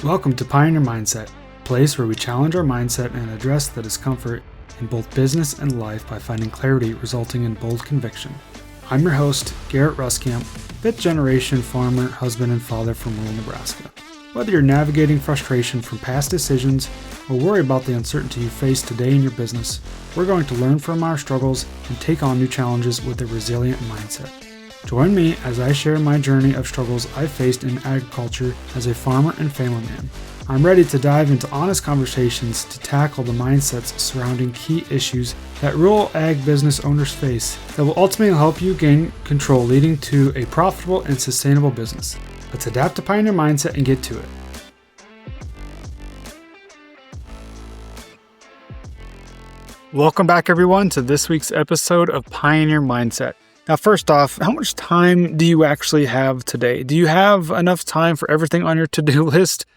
Welcome to Pioneer Mindset, a place where we challenge our mindset and address the discomfort in both business and life by finding clarity resulting in bold conviction. I'm your host, Garrett Ruskamp, fifth generation farmer, husband, and father from rural Nebraska. Whether you're navigating frustration from past decisions or worry about the uncertainty you face today in your business, we're going to learn from our struggles and take on new challenges with a resilient mindset. Join me as I share my journey of struggles I faced in agriculture as a farmer and family man. I'm ready to dive into honest conversations to tackle the mindsets surrounding key issues that rural ag business owners face that will ultimately help you gain control, leading to a profitable and sustainable business. Let's adapt to Pioneer Mindset and get to it. Welcome back, everyone, to this week's episode of Pioneer Mindset. Now, first off, how much time do you actually have today? Do you have enough time for everything on your to-do list?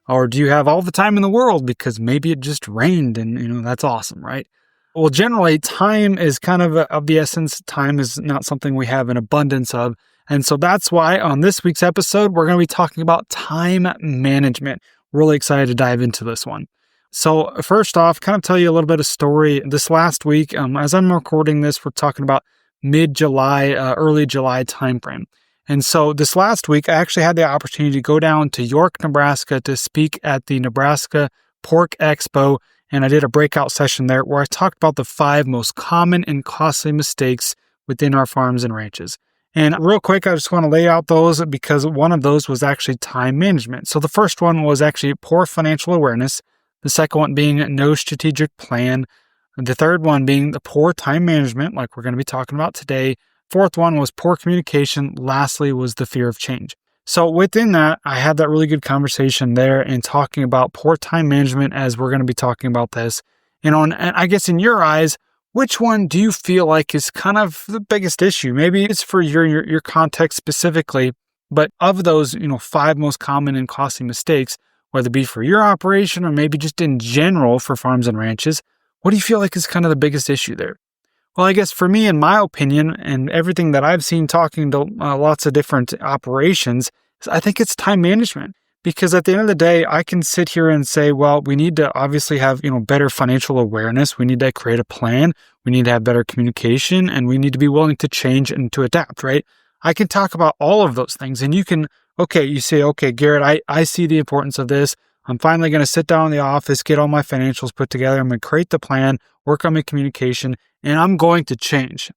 Or do you have all the time in the world because maybe it just rained and, that's awesome, right? Well, generally, time is kind of the essence. Time is not something we have an abundance of. And so that's why on this week's episode, we're going to be talking about time management. Really excited to dive into this one. So first off, kind of tell you a little bit of story. This last week, as I'm recording this, we're talking about mid-July, early July timeframe. And so this last week, I actually had the opportunity to go down to York, Nebraska to speak at the Nebraska Pork Expo. And I did a breakout session there where I talked about the 5 most common and costly mistakes within our farms and ranches. And real quick, I just want to lay out those because one of those was actually time management. So the first one was actually poor financial awareness. The second one being no strategic plan. The third one being the poor time management, like we're going to be talking about today. Fourth one was poor communication. Lastly was the fear of change. So within that, I had that really good conversation there and talking about poor time management as we're going to be talking about this. And I guess in your eyes, which one do you feel like is kind of the biggest issue? Maybe it's for your context specifically, but of those, 5 most common and costly mistakes, whether it be for your operation or maybe just in general for farms and ranches, what do you feel like is kind of the biggest issue there? Well, I guess for me, in my opinion, and everything that I've seen talking to lots of different operations, I think it's time management. Because at the end of the day, I can sit here and say, well, we need to obviously have, better financial awareness. We need to create a plan. We need to have better communication, and we need to be willing to change and to adapt, right? I can talk about all of those things, and you say, okay, Garrett, I see the importance of this. I'm finally going to sit down in the office, get all my financials put together. I'm going to create the plan, work on my communication, and I'm going to change.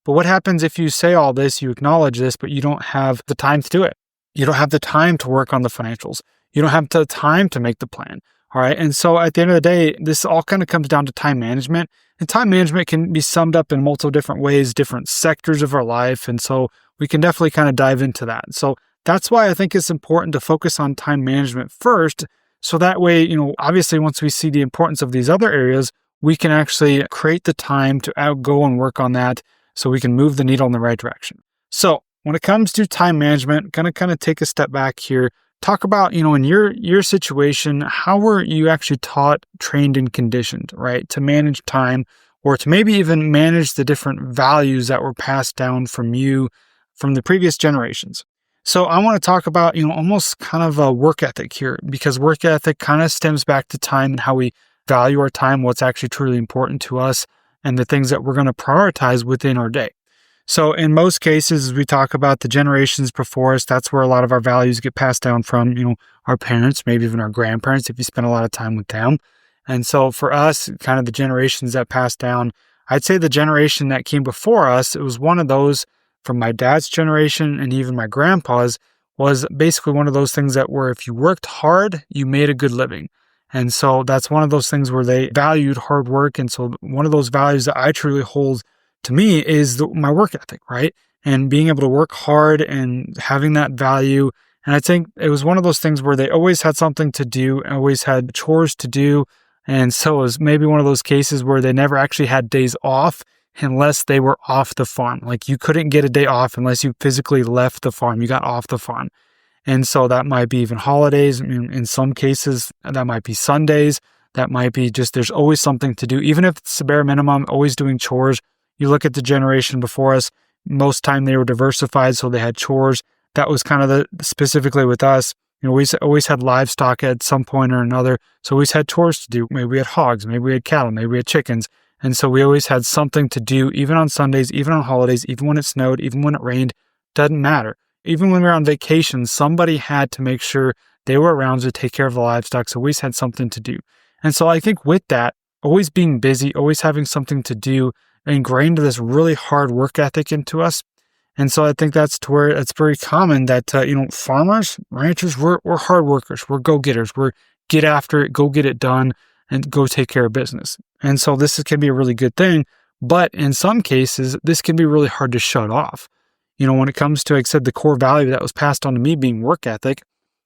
But what happens if you say all this, you acknowledge this, but you don't have the time to do it? You don't have the time to work on the financials. You don't have the time to make the plan. All right. And so at the end of the day, this all kind of comes down to time management. And time management can be summed up in multiple different ways, different sectors of our life. And so we can definitely kind of dive into that. So that's why I think it's important to focus on time management first. So that way, obviously once we see the importance of these other areas, we can actually create the time to go and work on that so we can move the needle in the right direction. So when it comes to time management, going to kind of take a step back here, talk about, in your situation, how were you actually taught, trained, and conditioned, right, to manage time or to maybe even manage the different values that were passed down from you from the previous generations. So I want to talk about, almost kind of a work ethic here, because work ethic kind of stems back to time and how we value our time, what's actually truly important to us, and the things that we're going to prioritize within our day. So in most cases, as we talk about the generations before us, that's where a lot of our values get passed down from, our parents, maybe even our grandparents, if you spend a lot of time with them. And so for us, kind of the generations that passed down, I'd say the generation that came before us, it was one of those from my dad's generation and even my grandpa's, was basically one of those things that where if you worked hard, you made a good living. And so that's one of those things where they valued hard work. And so one of those values that I truly hold to me is my work ethic, right? And being able to work hard and having that value. And I think it was one of those things where they always had something to do, always had chores to do. And so it was maybe one of those cases where they never actually had days off unless they were off the farm. Like you couldn't get a day off unless you physically left the farm, you got off the farm. And so that might be even holidays. In some cases, that might be Sundays. That might be just, there's always something to do. Even if it's the bare minimum, always doing chores. You look at the generation before us, most time they were diversified, so they had chores. That was kind of specifically with us. We always had livestock at some point or another. So we always had chores to do. Maybe we had hogs, maybe we had cattle, maybe we had chickens. And so we always had something to do, even on Sundays, even on holidays, even when it snowed, even when it rained, doesn't matter. Even when we were on vacation, somebody had to make sure they were around to take care of the livestock. So we always had something to do. And so I think with that, always being busy, always having something to do, ingrained this really hard work ethic into us. And so I think that's to where it's very common that, farmers, ranchers, we're hard workers. We're go-getters. We're get after it, go get it done, and go take care of business. And so can be a really good thing. But in some cases, this can be really hard to shut off. When it comes to, like I said, the core value that was passed on to me being work ethic,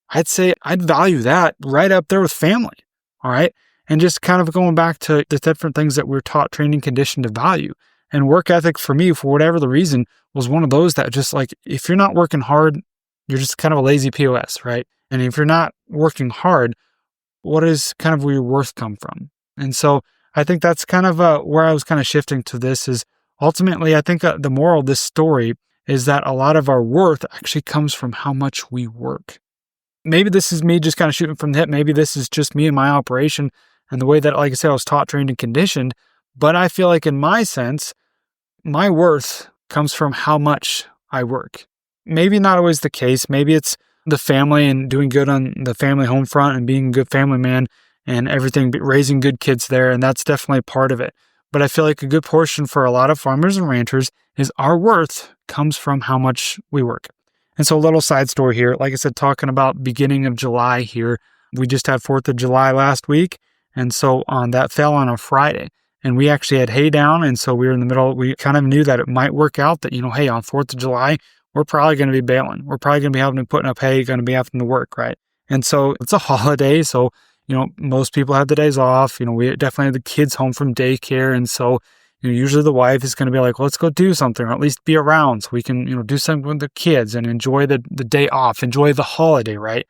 I'd say I'd value that right up there with family. All right. And just kind of going back to the different things that we're taught, trained, and conditioned to value. And work ethic for me, for whatever the reason, was one of those that just like, if you're not working hard, you're just kind of a lazy POS, right? And if you're not working hard, what is kind of where your worth come from? And so I think that's kind of where I was kind of shifting to this is ultimately, I think the moral of this story is that a lot of our worth actually comes from how much we work. Maybe this is me just kind of shooting from the hip. Maybe this is just me and my operation and the way that, like I said, I was taught, trained, and conditioned. But I feel like in my sense, my worth comes from how much I work. Maybe not always the case. Maybe it's the family and doing good on the family home front and being a good family man and everything, raising good kids there. And that's definitely part of it. But I feel like a good portion for a lot of farmers and ranchers is our worth comes from how much we work. And so a little side story here, like I said, talking about beginning of July here, we just had 4th of July last week. And so that fell on a Friday. And we actually had hay down. And so we were in the middle. We kind of knew that it might work out that, hey, on 4th of July, we're probably going to be baling. We're probably going to be having to putting up hay, going to be having to work, right? And so it's a holiday. So, most people have the days off. We definitely have the kids home from daycare. And so, usually the wife is going to be like, let's go do something, or at least be around so we can, do something with the kids and enjoy the day off, enjoy the holiday, right?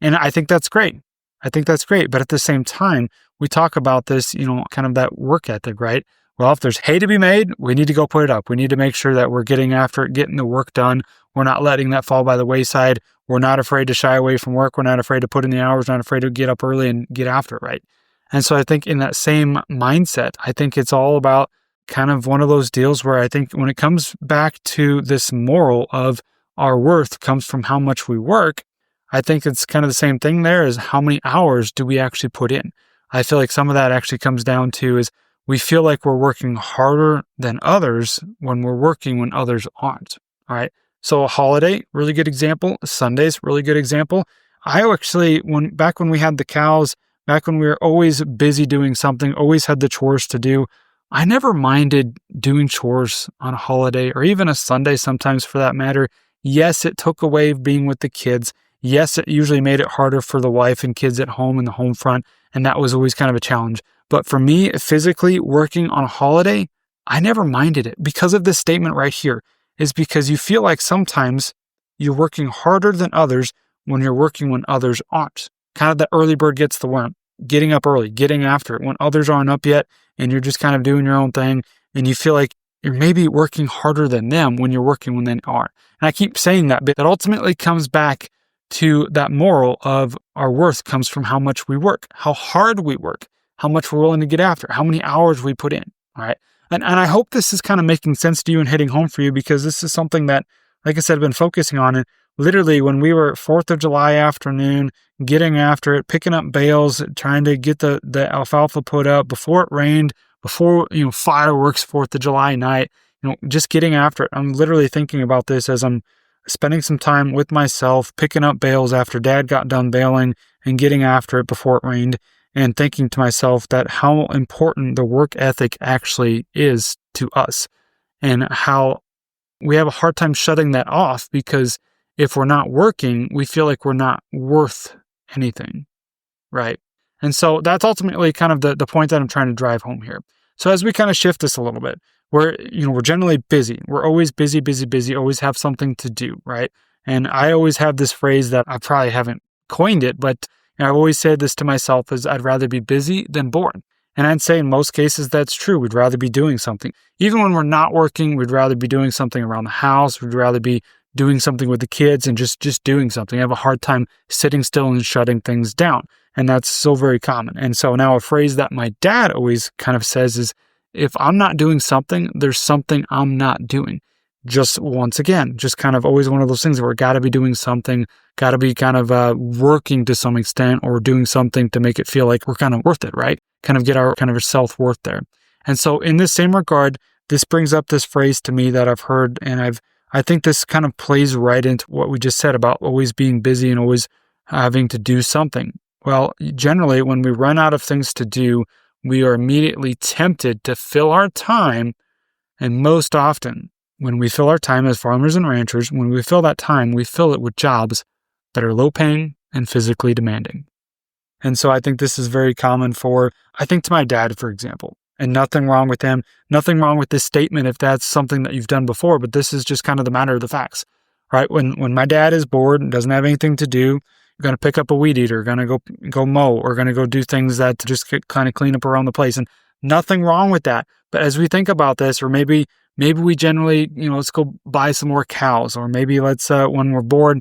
And I think that's great. But at the same time, we talk about this, kind of that work ethic, right? Well, if there's hay to be made, we need to go put it up. We need to make sure that we're getting after it, getting the work done. We're not letting that fall by the wayside. We're not afraid to shy away from work. We're not afraid to put in the hours, not afraid to get up early and get after it, right? And so I think in that same mindset, I think it's all about kind of one of those deals where I think when it comes back to this moral of our worth comes from how much we work, I think it's kind of the same thing there as how many hours do we actually put in. I feel like some of that actually comes down to is we feel like we're working harder than others when we're working when others aren't. All right. So a holiday, really good example. Sundays, really good example. I actually, back when we had the cows, back when we were always busy doing something, always had the chores to do, I never minded doing chores on a holiday or even a Sunday sometimes for that matter. Yes, it took away being with the kids. Yes, it usually made it harder for the wife and kids at home in the home front, and that was always kind of a challenge. But for me, physically working on a holiday, I never minded it because of this statement right here, is because you feel like sometimes you're working harder than others when you're working when others aren't. Kind of the early bird gets the worm, getting up early, getting after it when others aren't up yet, and you're just kind of doing your own thing, and you feel like you're maybe working harder than them when you're working when they are. And I keep saying that, but that ultimately comes back to that moral of our worth comes from how much we work, how hard we work, how much we're willing to get after, how many hours we put in, all right? And I hope this is kind of making sense to you and hitting home for you, because this is something that, like I said, I've been focusing on. And literally when we were 4th of July afternoon, getting after it, picking up bales, trying to get the alfalfa put up before it rained, before, fireworks 4th of July night, just getting after it. I'm literally thinking about this as I'm spending some time with myself, picking up bales after Dad got done baling and getting after it before it rained, and thinking to myself that how important the work ethic actually is to us and how we have a hard time shutting that off, because if we're not working, we feel like we're not worth anything, right? And so that's ultimately kind of the point that I'm trying to drive home here. So as we kind of shift this a little bit, we're generally busy. We're always busy, always have something to do, right? And I always have this phrase that I probably haven't coined it, but I've always said this to myself is I'd rather be busy than bored. And I'd say in most cases that's true. We'd rather be doing something. Even when we're not working, we'd rather be doing something around the house. We'd rather be doing something with the kids and just doing something. I have a hard time sitting still and shutting things down. And that's so very common. And so now a phrase that my dad always kind of says is, if I'm not doing something, there's something I'm not doing. Just once again, just kind of always one of those things where got to be doing something, got to be kind of working to some extent or doing something to make it feel like we're kind of worth it, right? Kind of get our kind of self-worth there. And so in this same regard, this brings up this phrase to me that I've heard, and I think this kind of plays right into what we just said about always being busy and always having to do something. Well, generally, when we run out of things to do, we are immediately tempted to fill our time. And most often, when we fill our time as farmers and ranchers, when we fill that time, we fill it with jobs that are low paying and physically demanding. And so I think this is very common to my dad, for example, and nothing wrong with him, nothing wrong with this statement if that's something that you've done before, but this is just kind of the matter of the facts, right? When my dad is bored and doesn't have anything to do, you're going to pick up a weed eater, going to go mow, or going to go do things that just kind of clean up around the place. And nothing wrong with that. But as we think about this, or maybe we generally, let's go buy some more cows, or maybe let's, when we're bored,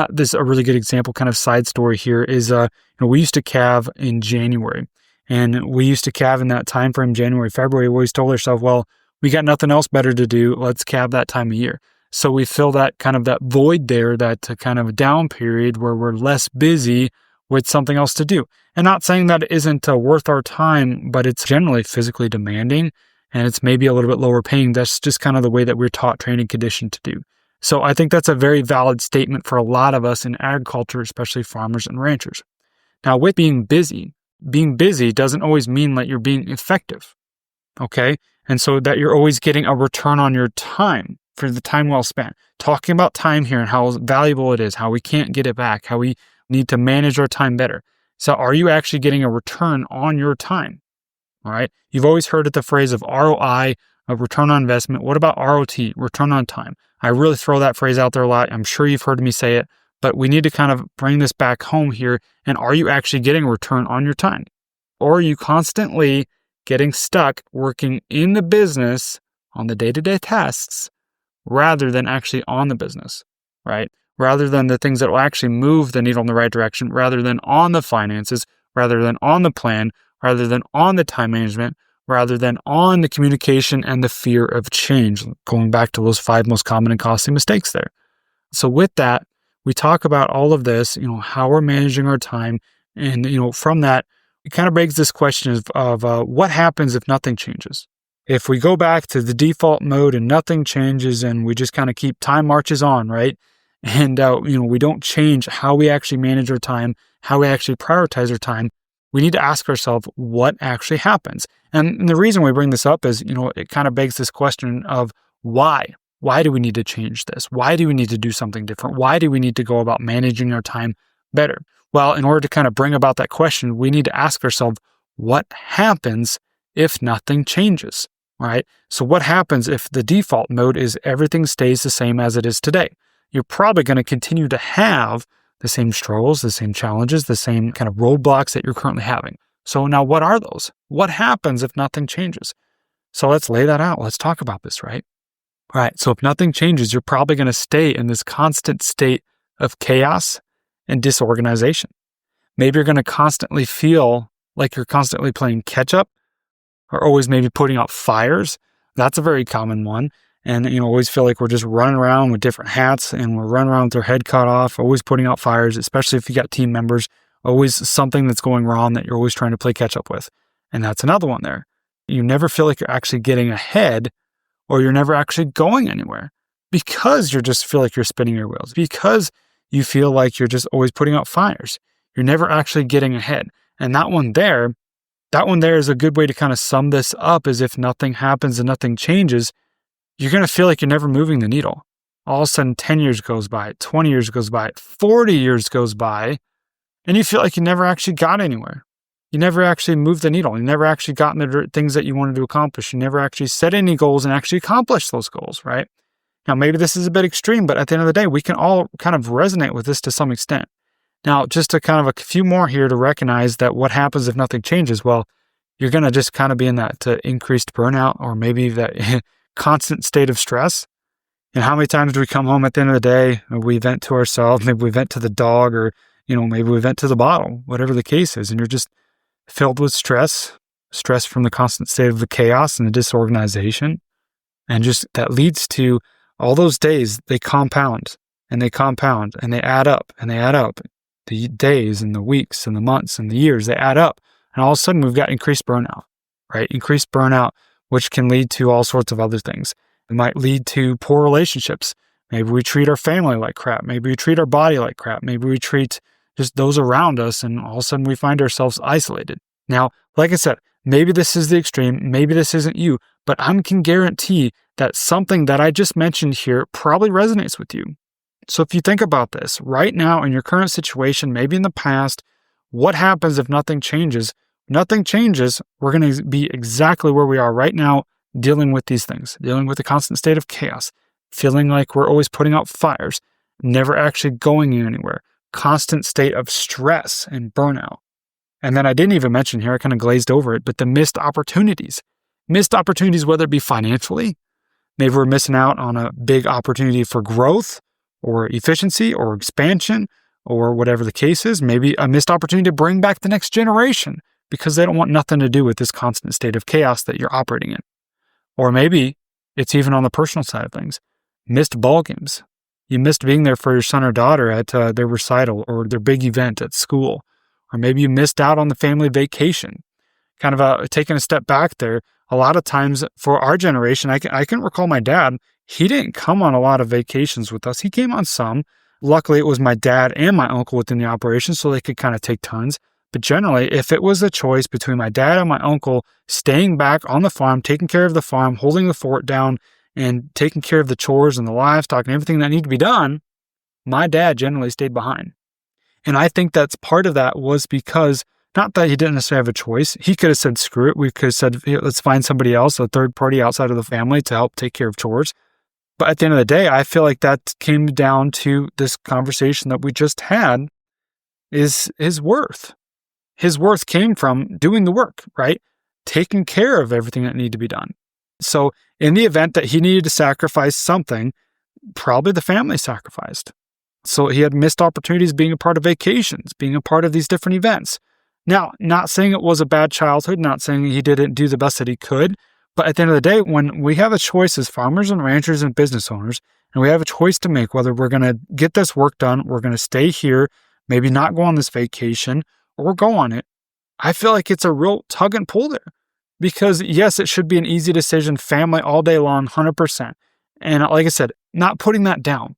this is a really good example, kind of side story here is, we used to calve in January, and we used to calve in that time frame, January, February. We always told ourselves, well, we got nothing else better to do. Let's calve that time of year. So we fill that void there, that kind of down period where we're less busy with something else to do. And not saying that it isn't worth our time, but it's generally physically demanding, and it's maybe a little bit lower paying. That's just kind of the way that we're taught, trained, and conditioned to do. So I think that's a very valid statement for a lot of us in agriculture, especially farmers and ranchers. Now, with being busy doesn't always mean that you're being effective, okay? And so that you're always getting a return on your time for the time well spent. Talking about time here and how valuable it is, how we can't get it back, how we need to manage our time better. So are you actually getting a return on your time? All right. You've always heard the phrase of ROI, of return on investment. What about ROT, return on time? I really throw that phrase out there a lot. I'm sure you've heard me say it, but we need to kind of bring this back home here. And are you actually getting a return on your time? Or are you constantly getting stuck working in the business on the day-to-day tasks rather than actually on the business, right? Rather than the things that will actually move the needle in the right direction, rather than on the finances, rather than on the plan, rather than on the time management, rather than on the communication and the fear of change, going back to those 5 most common and costly mistakes there. So with that, we talk about all of this, how we're managing our time. And, from that, it kind of begs this question of what happens if nothing changes? If we go back to the default mode and nothing changes and we just kind of keep time marches on, right? And, we don't change how we actually manage our time, how we actually prioritize our time, we need to ask ourselves what actually happens. And the reason we bring this up is, it kind of begs this question of why? Why do we need to change this? Why do we need to do something different? Why do we need to go about managing our time better? Well, in order to kind of bring about that question, we need to ask ourselves, what happens if nothing changes, right? So what happens if the default mode is everything stays the same as it is today? You're probably going to continue to have the same struggles, the same challenges, the same kind of roadblocks that you're currently having. So now what are those? What happens if nothing changes? So let's lay that out. Let's talk about this, right? All right. So if nothing changes, you're probably going to stay in this constant state of chaos and disorganization. Maybe you're going to constantly feel like you're constantly playing catch up or always maybe putting out fires. That's a very common one. And, always feel like we're just running around with different hats and we're running around with our head cut off, always putting out fires, especially if you got team members, always something that's going wrong that you're always trying to play catch up with. And that's another one there. You never feel like you're actually getting ahead or you're never actually going anywhere because you just feel like you're spinning your wheels, because you feel like you're just always putting out fires. You're never actually getting ahead. And that one there is a good way to kind of sum this up, is if nothing happens and nothing changes, you're going to feel like you're never moving the needle. All of a sudden, 10 years goes by, 20 years goes by, 40 years goes by, and you feel like you never actually got anywhere. You never actually moved the needle. You never actually gotten the things that you wanted to accomplish. You never actually set any goals and actually accomplished those goals, right? Now, maybe this is a bit extreme, but at the end of the day, we can all kind of resonate with this to some extent. Now, just to kind of a few more here to recognize that what happens if nothing changes, well, you're going to just kind of be in that increased burnout, or maybe that constant state of stress. And how many times do we come home at the end of the day and we vent to ourselves, maybe we vent to the dog, or, maybe we vent to the bottle, whatever the case is. And you're just filled with stress from the constant state of the chaos and the disorganization. And just that leads to all those days, they compound and they compound and they add up and they add up. The days and the weeks and the months and the years, they add up. And all of a sudden we've got increased burnout, right? Increased burnout, which can lead to all sorts of other things. It might lead to poor relationships. Maybe we treat our family like crap. Maybe we treat our body like crap. Maybe we treat just those around us, and all of a sudden we find ourselves isolated. Now, like I said, maybe this is the extreme. Maybe this isn't you, but I can guarantee that something that I just mentioned here probably resonates with you. So if you think about this right now in your current situation, maybe in the past, what happens if nothing changes? Nothing changes. We're going to be exactly where we are right now, dealing with these things, dealing with the constant state of chaos, feeling like we're always putting out fires, never actually going anywhere, constant state of stress and burnout. And then I didn't even mention here, I kind of glazed over it, but the missed opportunities, whether it be financially, maybe we're missing out on a big opportunity for growth or efficiency or expansion or whatever the case is, maybe a missed opportunity to bring back the next generation because they don't want nothing to do with this constant state of chaos that you're operating in. Or maybe it's even on the personal side of things. Missed ball games. You missed being there for your son or daughter at their recital or their big event at school. Or maybe you missed out on the family vacation. Kind of taking a step back there, a lot of times for our generation, I can recall my dad, he didn't come on a lot of vacations with us. He came on some. Luckily, it was my dad and my uncle within the operation, so they could kind of take tons. But generally, if it was a choice between my dad and my uncle staying back on the farm, taking care of the farm, holding the fort down, and taking care of the chores and the livestock and everything that needed to be done, my dad generally stayed behind. And I think that's part of that was because, not that he didn't necessarily have a choice. He could have said, screw it. We could have said, hey, let's find somebody else, a third party outside of the family to help take care of chores. But at the end of the day, I feel like that came down to this conversation that we just had is his worth. His worth came from doing the work, right? Taking care of everything that needed to be done. So in the event that he needed to sacrifice something, probably the family sacrificed. So he had missed opportunities being a part of vacations, being a part of these different events. Now, not saying it was a bad childhood, not saying he didn't do the best that he could, but at the end of the day, when we have a choice as farmers and ranchers and business owners, and we have a choice to make whether we're going to get this work done, we're going to stay here, maybe not go on this vacation, or go on it, I feel like it's a real tug and pull there. Because yes, it should be an easy decision, family all day long, 100%. And like I said, not putting that down.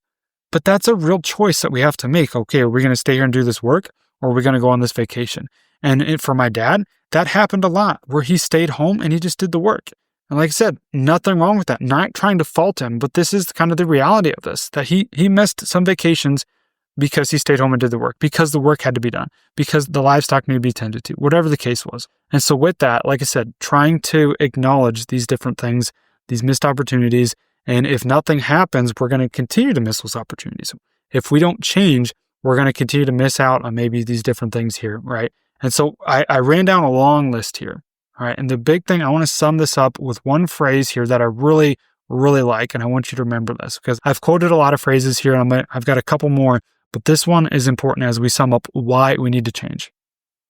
But that's a real choice that we have to make. Okay, are we going to stay here and do this work, or are we going to go on this vacation? And for my dad, that happened a lot, where he stayed home and he just did the work. And like I said, nothing wrong with that. Not trying to fault him, but this is kind of the reality of this, that he missed some vacations because he stayed home and did the work, because the work had to be done, because the livestock needed to be tended to, whatever the case was. And so with that, like I said, trying to acknowledge these different things, these missed opportunities, and if nothing happens, we're going to continue to miss those opportunities. If we don't change, we're going to continue to miss out on maybe these different things here, right? And so I ran down a long list here, all right? And the big thing, I want to sum this up with one phrase here that I really, really like, and I want you to remember this, because I've quoted a lot of phrases here, and I've got a couple more, but this one is important as we sum up why we need to change,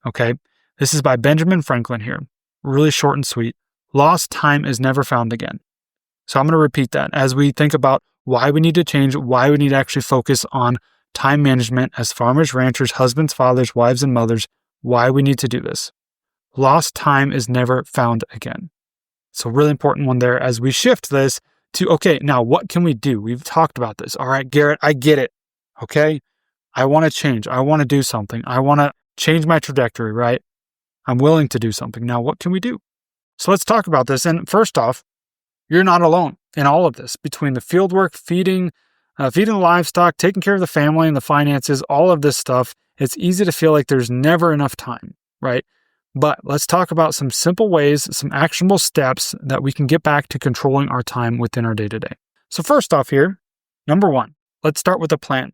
okay? This is by Benjamin Franklin here, really short and sweet. Lost time is never found again. So I'm going to repeat that as we think about why we need to change, why we need to actually focus on time management as farmers, ranchers, husbands, fathers, wives, and mothers, why we need to do this. Lost time is never found again. So really important one there as we shift this to, okay, now what can we do? We've talked about this. All right, Garrett, I get it. Okay. I want to change. I want to do something. I want to change my trajectory, right? I'm willing to do something. Now, what can we do? So let's talk about this. And first off, you're not alone in all of this. Between the field work, feeding the livestock, taking care of the family and the finances, all of this stuff, it's easy to feel like there's never enough time, right? But let's talk about some simple ways, some actionable steps that we can get back to controlling our time within our day-to-day. So first off here, number one, let's start with a plan.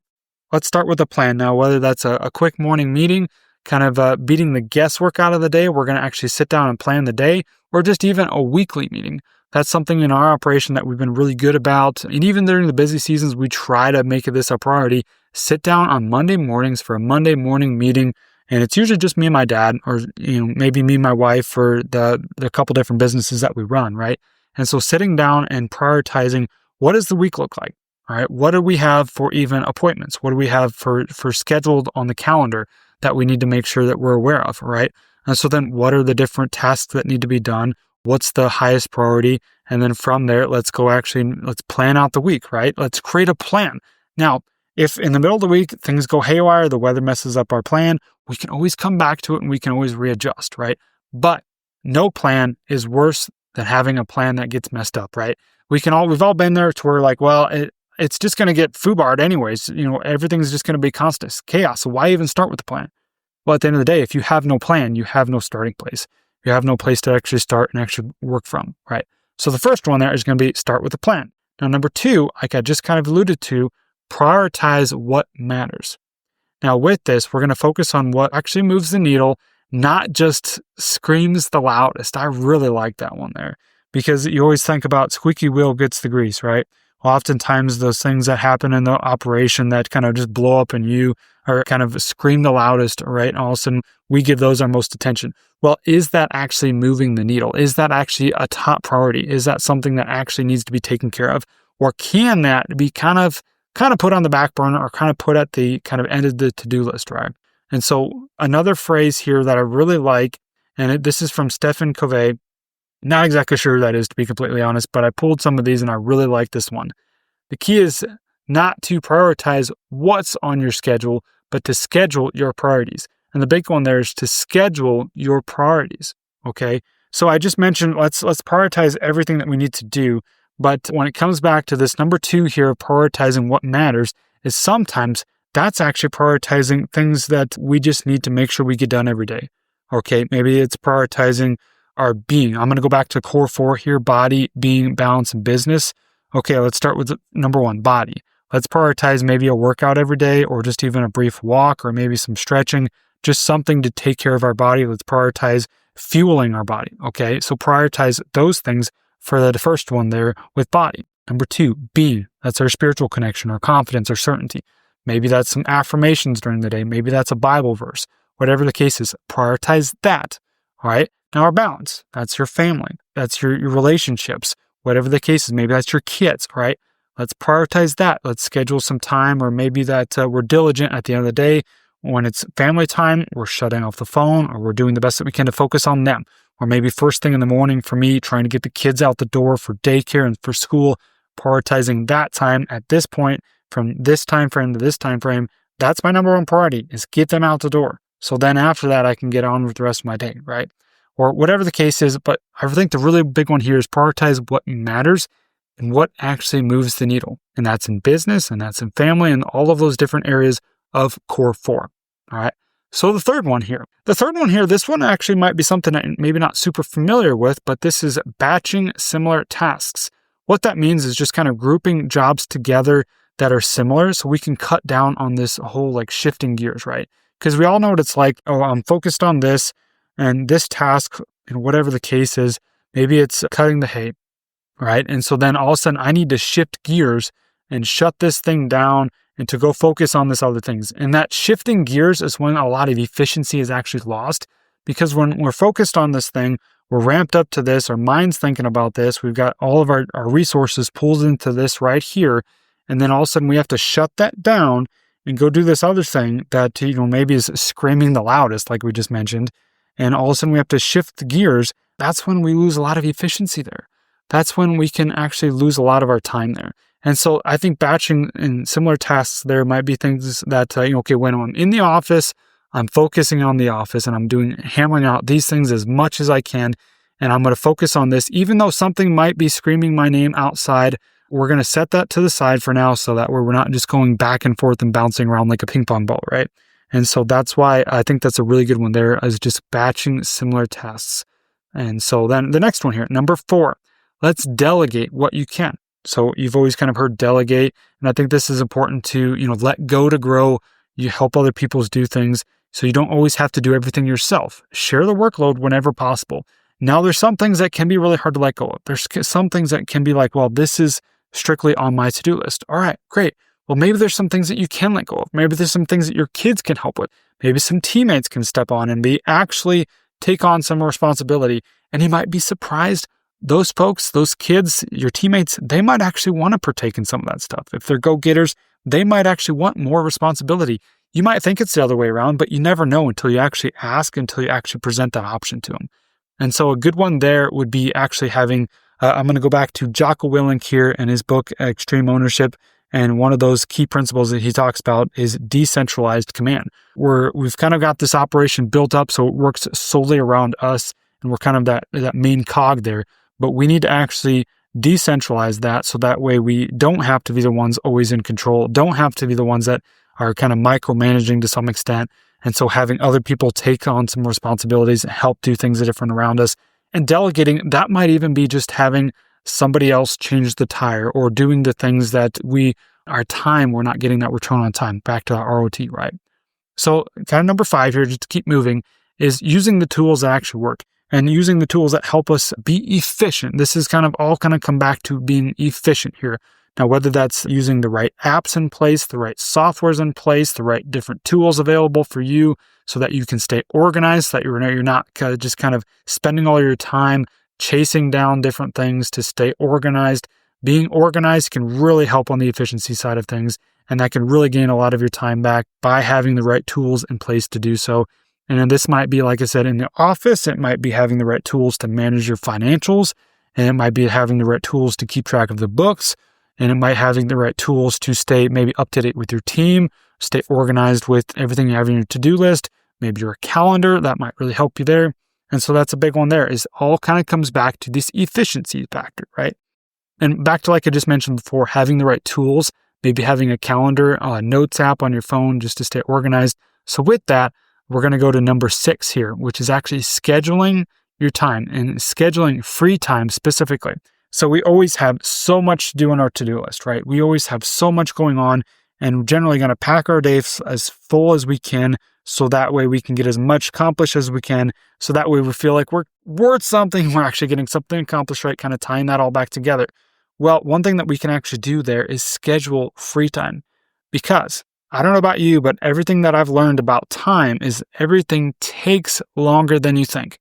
Let's start with a plan now, whether that's a quick morning meeting, kind of beating the guesswork out of the day. We're going to actually sit down and plan the day, or just even a weekly meeting. That's something in our operation that we've been really good about. And even during the busy seasons, we try to make this a priority. Sit down on Monday mornings for a Monday morning meeting. And it's usually just me and my dad, or maybe me and my wife for the couple different businesses that we run, right? And so sitting down and prioritizing, what does the week look like? All right. What do we have for even appointments? What do we have for scheduled on the calendar that we need to make sure that we're aware of, right? And so then what are the different tasks that need to be done? What's the highest priority? And then from there, let's plan out the week, right? Let's create a plan. Now, if in the middle of the week, things go haywire, the weather messes up our plan, we can always come back to it and we can always readjust, right? But no plan is worse than having a plan that gets messed up, right? We've all been there to where it's just going to get foobarred anyways. Everything's just going to be constant chaos. So why even start with the plan? Well, at the end of the day, if you have no plan, you have no starting place. You have no place to actually start and actually work from, right? So the first one there is going to be start with a plan. Now, number 2, like I just kind of alluded to, prioritize what matters. Now, with this, we're going to focus on what actually moves the needle, not just screams the loudest. I really like that one there because you always think about squeaky wheel gets the grease, right? Oftentimes those things that happen in the operation that kind of just blow up in you or kind of scream the loudest, right? And all of a sudden we give those our most attention. Well, is that actually moving the needle? Is that actually a top priority? Is that something that actually needs to be taken care of? Or can that be kind of put on the back burner or kind of put at the kind of end of the to-do list, right? And so another phrase here that I really like, and this is from Stephen Covey. Not exactly sure who that is, to be completely honest, but I pulled some of these and I really like this one. The key is not to prioritize what's on your schedule, but to schedule your priorities. And the big one there is to schedule your priorities, okay? So I just mentioned, let's prioritize everything that we need to do. But when it comes back to this number 2 here, prioritizing what matters, is sometimes that's actually prioritizing things that we just need to make sure we get done every day. Okay, maybe it's prioritizing our being. I'm going to go back to core 4 here, body, being, balance, and business. Okay, let's start with number 1, body. Let's prioritize maybe a workout every day or just even a brief walk or maybe some stretching, just something to take care of our body. Let's prioritize fueling our body. Okay, so prioritize those things for the first one there with body. Number 2, being. That's our spiritual connection, our confidence, our certainty. Maybe that's some affirmations during the day. Maybe that's a Bible verse. Whatever the case is, prioritize that. All right. Now our balance, that's your family. That's your relationships. Whatever the case is, maybe that's your kids, right? Let's prioritize that. Let's schedule some time, or maybe that we're diligent at the end of the day. When it's family time, we're shutting off the phone or we're doing the best that we can to focus on them. Or maybe first thing in the morning for me, trying to get the kids out the door for daycare and for school, prioritizing that time at this point from this time frame to this time frame. That's my number 1 priority, is get them out the door. So then after that, I can get on with the rest of my day, right? Or whatever the case is. But I think the really big one here is prioritize what matters and what actually moves the needle. And that's in business and that's in family and all of those different areas of core 4. All right. So the third one here, this one actually might be something that maybe not super familiar with, but this is batching similar tasks. What that means is just kind of grouping jobs together that are similar so we can cut down on this whole shifting gears, right? Because we all know what it's like. Oh, I'm focused on this and this task, and whatever the case is, maybe it's cutting the hay, right? And so then all of a sudden I need to shift gears and shut this thing down and to go focus on this other things. And that shifting gears is when a lot of efficiency is actually lost, because when we're focused on this thing, we're ramped up to this, our mind's thinking about this, we've got all of our resources pulled into this right here, and then all of a sudden we have to shut that down and go do this other thing that maybe is screaming the loudest, like we just mentioned, and all of a sudden we have to shift the gears. That's when we lose a lot of efficiency there. That's when we can actually lose a lot of our time there. And so I think batching in similar tasks there might be things that, when I'm in the office, I'm focusing on the office and I'm hammering out these things as much as I can. And I'm going to focus on this, even though something might be screaming my name outside. We're going to set that to the side for now so that we're not just going back and forth and bouncing around like a ping pong ball, right? And so that's why I think that's a really good one there, is just batching similar tasks. And so then the next one here, number 4, let's delegate what you can. So you've always kind of heard delegate, and I think this is important to, let go to grow. You help other people do things, so you don't always have to do everything yourself. Share the workload whenever possible. Now, there's some things that can be really hard to let go of. There's some things that can be like, well, this is strictly on my to-do list. All right, great. Well, maybe there's some things that you can let go of. Maybe there's some things that your kids can help with. Maybe some teammates can step on and actually take on some responsibility. And you might be surprised. Those folks, those kids, your teammates, they might actually want to partake in some of that stuff. If they're go-getters, they might actually want more responsibility. You might think it's the other way around, but you never know until you actually ask, until you actually present that option to them. And so a good one there would be actually having, I'm going to go back to Jocko Willink here in his book, Extreme Ownership. And one of those key principles that he talks about is decentralized command, where we've kind of got this operation built up so it works solely around us, and we're kind of that main cog there. But we need to actually decentralize that so that way we don't have to be the ones always in control, don't have to be the ones that are kind of micromanaging to some extent. And so having other people take on some responsibilities and help do things different around us. And delegating, that might even be just having somebody else change the tire or doing the things that our time, we're not getting that return on time, back to our ROT, right? So kind of number 5 here, just to keep moving, is using the tools that actually work. And using the tools that help us be efficient. This is kind of come back to being efficient here. Now, whether that's using the right apps in place, the right softwares in place, the right different tools available for you so that you can stay organized, so that you're not just kind of spending all your time chasing down different things to stay organized. Being organized can really help on the efficiency side of things, and that can really gain a lot of your time back by having the right tools in place to do so. And then this might be, like I said, in the office, it might be having the right tools to manage your financials, and it might be having the right tools to keep track of the books, and it might having the right tools to stay maybe up to date with your team, stay organized with everything you have in your to-do list, maybe your calendar, that might really help you there. And so that's a big one there, is all kind of comes back to this efficiency factor, right? And back to, like I just mentioned before, having the right tools, maybe having a calendar, a notes app on your phone just to stay organized. So with that, we're going to go to number 6 here, which is actually scheduling your time and scheduling free time specifically. So we always have so much to do on our to-do list, right? We always have so much going on, and we're generally going to pack our day as full as we can so that way we can get as much accomplished as we can. So that way we feel like we're worth something, we're actually getting something accomplished, right? Kind of tying that all back together. Well, one thing that we can actually do there is schedule free time, because I don't know about you, but everything that I've learned about time is everything takes longer than you think.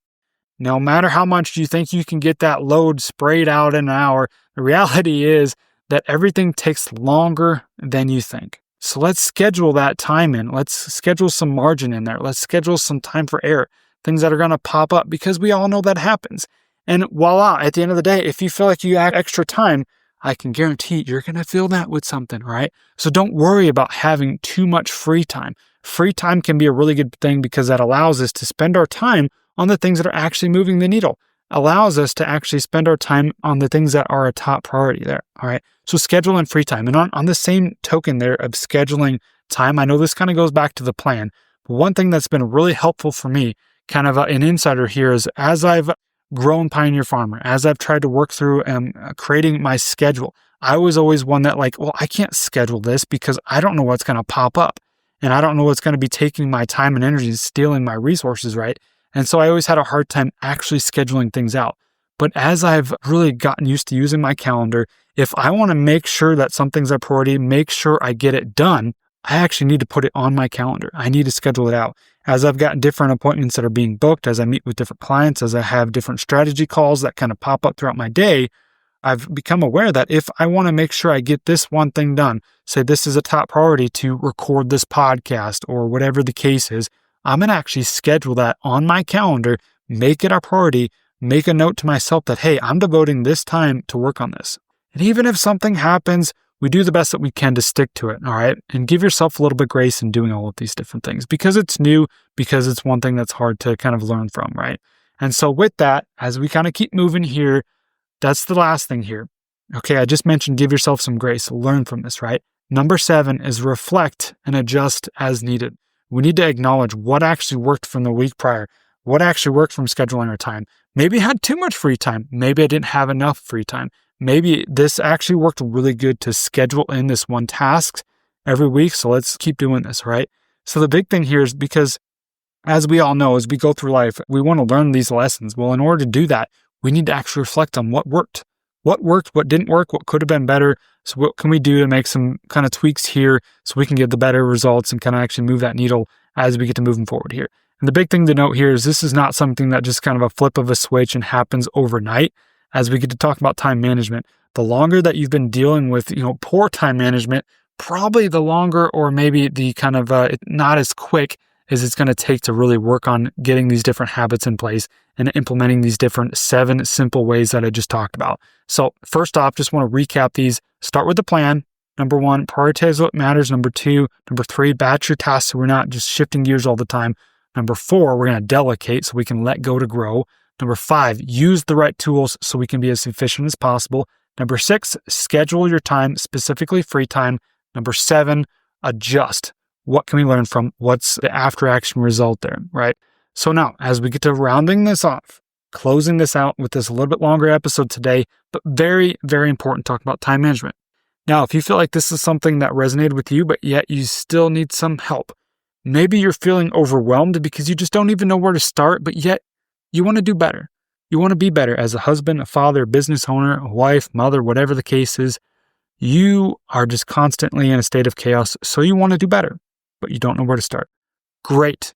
No matter how much you think you can get that load sprayed out in an hour, the reality is that everything takes longer than you think. So let's schedule that time in. Let's schedule some margin in there. Let's schedule some time for error, things that are going to pop up, because we all know that happens. And voila, at the end of the day, if you feel like you have extra time, I can guarantee you're going to fill that with something, right? So don't worry about having too much free time. Free time can be a really good thing because that allows us to spend our time on the things that are actually moving the needle. Allows us to actually spend our time on the things that are a top priority there, all right? So schedule and free time. And on the same token there of scheduling time, I know this kind of goes back to the plan, but one thing that's been really helpful for me, kind of an insider here, is as I've grown Pioneer Farmer, as I've tried to work through creating my schedule, I was always one that I can't schedule this because I don't know what's going to pop up, and I don't know what's going to be taking my time and energy, stealing my resources, right? And so I always had a hard time actually scheduling things out. But as I've really gotten used to using my calendar, if I want to make sure that something's a priority, make sure I get it done, I actually need to put it on my calendar. I need to schedule it out. As I've got different appointments that are being booked, as I meet with different clients, as I have different strategy calls that kind of pop up throughout my day, I've become aware that if I want to make sure I get this one thing done, say this is a top priority to record this podcast or whatever the case is, I'm going to actually schedule that on my calendar, make it a priority, make a note to myself that, hey, I'm devoting this time to work on this. And even if something happens, we do the best that we can to stick to it, all right? And give yourself a little bit of grace in doing all of these different things because it's new, because it's one thing that's hard to kind of learn from, right? And so with that, as we kind of keep moving here, that's the last thing here. Okay, I just mentioned give yourself some grace, learn from this, right? Number 7 is reflect and adjust as needed. We need to acknowledge what actually worked from the week prior, what actually worked from scheduling our time. Maybe I had too much free time. Maybe I didn't have enough free time. Maybe this actually worked really good to schedule in this one task every week. So let's keep doing this, right? So the big thing here is because As we all know, as we go through life, we want to learn these lessons. Well, in order to do that, we need to actually reflect on what worked, what didn't work, what could have been better. So what can we do to make some kind of tweaks here so we can get the better results and kind of actually move that needle as we get to moving forward here. And the big thing to note here is this is not something that just kind of a flip of a switch and happens overnight. As we get to talk about time management, the longer that you've been dealing with, poor time management, probably the longer or maybe the kind of not as quick as it's going to take to really work on getting these different habits in place and implementing these different 7 simple ways that I just talked about. So first off, just want to recap these. Start with the plan. Number 1, prioritize what matters. Number 2, number 3, batch your tasks so we're not just shifting gears all the time. Number 4, we're going to delegate so we can let go to grow. Number 5, use the right tools so we can be as efficient as possible. Number 6, schedule your time, specifically free time. Number 7, adjust. What can we learn from what's the after action result there, right? So now, as we get to rounding this off, closing this out with this a little bit longer episode today, but very, very important talk about time management. Now, if you feel like this is something that resonated with you, but yet you still need some help, maybe you're feeling overwhelmed because you just don't even know where to start, but yet you want to do better. You want to be better as a husband, a father, a business owner, a wife, mother, whatever the case is. You are just constantly in a state of chaos, so you want to do better, but you don't know where to start. Great.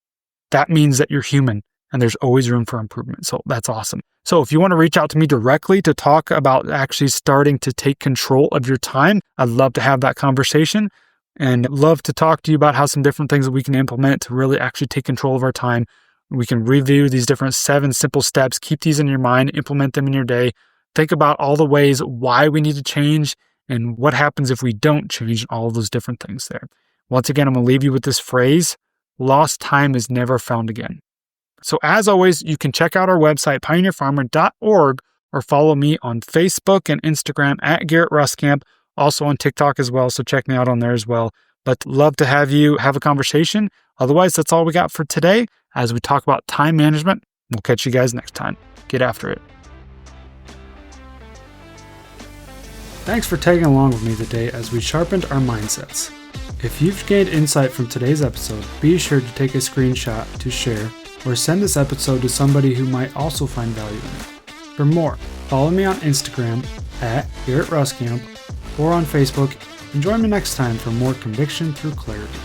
That means that you're human and there's always room for improvement. So that's awesome. So if you want to reach out to me directly to talk about actually starting to take control of your time, I'd love to have that conversation and love to talk to you about how some different things that we can implement to really actually take control of our time. We can review these different 7 simple steps, keep these in your mind, implement them in your day. Think about all the ways why we need to change and what happens if we don't change all of those different things there. Once again, I'm going to leave you with this phrase: lost time is never found again. So as always, you can check out our website, pioneerfarmer.org, or follow me on Facebook and Instagram at Garrett Ruskamp, also on TikTok as well. So check me out on there as well. But love to have you have a conversation. Otherwise, that's all we got for today as we talk about time management. We'll catch you guys next time. Get after it. Thanks for tagging along with me today as we sharpened our mindsets. If you've gained insight from today's episode, be sure to take a screenshot to share or send this episode to somebody who might also find value in it. For more, follow me on Instagram at Garrett Ruskamp or on Facebook, and join me next time for more conviction through clarity.